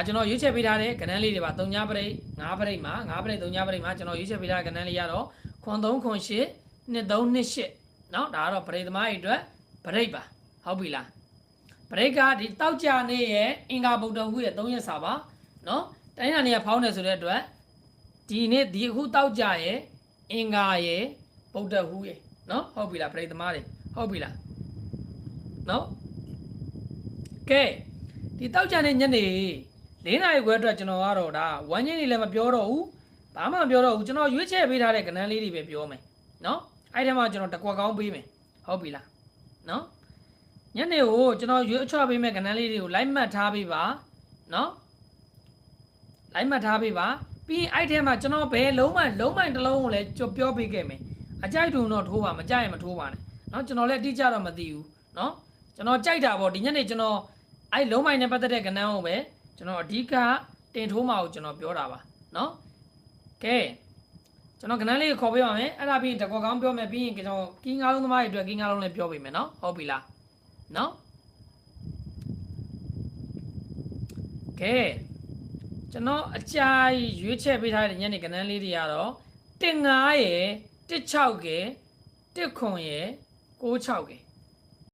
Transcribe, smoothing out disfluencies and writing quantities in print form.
ကျွန်တော်ရွေးချယ်ပေးထားတဲ့ကဏ္ဍလေးတွေပါ3ညပရိတ်5ပရိတ်မှာ5ပရိတ်3ညပရိတ်မှာကျွန်တော်ရွေးချယ်ပေးထားတဲ့ကဏ္ဍလေးရတော့ခွန်3ခွန်8 2 3 2 8เนาะဒါကတော့ပရိတ်သမားတွေအတွက်ပရိတ်ပါဟုတ်ပြီလားပရိတ်ကဒီတောက်ကြနေရဲ့အင်္ဂါဗုဒ္ဓဟူရဲ့3ရက်စာပါเนาะတိုင်းတာနေရဖောင်းနေဆိုတဲ့အတွက်ဒီနေ့ဒီအခုတောက်ကြရဲ့အင်္ဂါရဲ့ဗုဒ္ဓဟူရဲ့เนาะဟုတ်ပြီလားပရိတ်သမားတွေဟုတ်ပြီလားเนาะကဲဒီတောက်ကြနေညနေ4နာရီခွဲအတွက်ကျွန်တော်ကတော့ဒါဝမ်းချင်းတွေလည်းမပြောတော့ဘူးဘာမှမပြောတော့ဘူးကျွန်တော်ရွေးချယ်ပေးထားတဲ့ကဏ္ဍလေးတွေပဲပြောမယ်เนาะအဲ့ဒီမှာကျွန်တော်တကွက်ကောင်းပေးမယ်ဟုတ်ပြီလားเนาะညနေကိုကျွန်တော်ရွေးအချော့ပေးမဲ့ကဏ္ဍလေးတွေကိုလိုက်မှတ်ထားပေးပါเนาะလိုက်မှတ်ထားပေးပါပြီးရင်အဲ့ထဲမှာကျွန်တော်ဘယ်လုံးမိုင်တစ်လုံးကိုလည်းပြောပေးခဲ့မယ်အကြိုက်တုံတော့ထိုးပါမကြိုက်ရင်မထိုးပါနဲ့เนาะကျွန်တော်လည်းအတိအကျတော့မသိဘူးเนาะကျွန်တော်ကြိုက်တာပေါ့ဒီညနေကျွန်တော်အဲ့လုံးမိုင်နဲ့ပတ်သက်တဲ့ကဏ္ဍကိုပဲကျွန်တော်အဓိကတင်ထိုးမှာကိုကျွန်တော်ပြောတာပါเนาะကဲကျွန်တော်ကဏ္ဍလေးကိုခေါ်ပေးပါမယ်အဲ့ဒါပြီးတကွက်ကောင်းပြောမယ်ပြီးရင်ကျွန်တော်ကင်းငါးလုံးသမားတွေအတွက်ကင်းငါးလုံးလည်းပြောပေးမယ်เนาะဟုတ်ပြီလားเนาะကဲကျွန်တော်အကြိုက်ရွေးချယ်ပေးထားတဲ့ညနေကဏ္ဍလေးတွေကတော့1 5ရယ်1 6ရယ်1 9ရယ်9 6ရယ်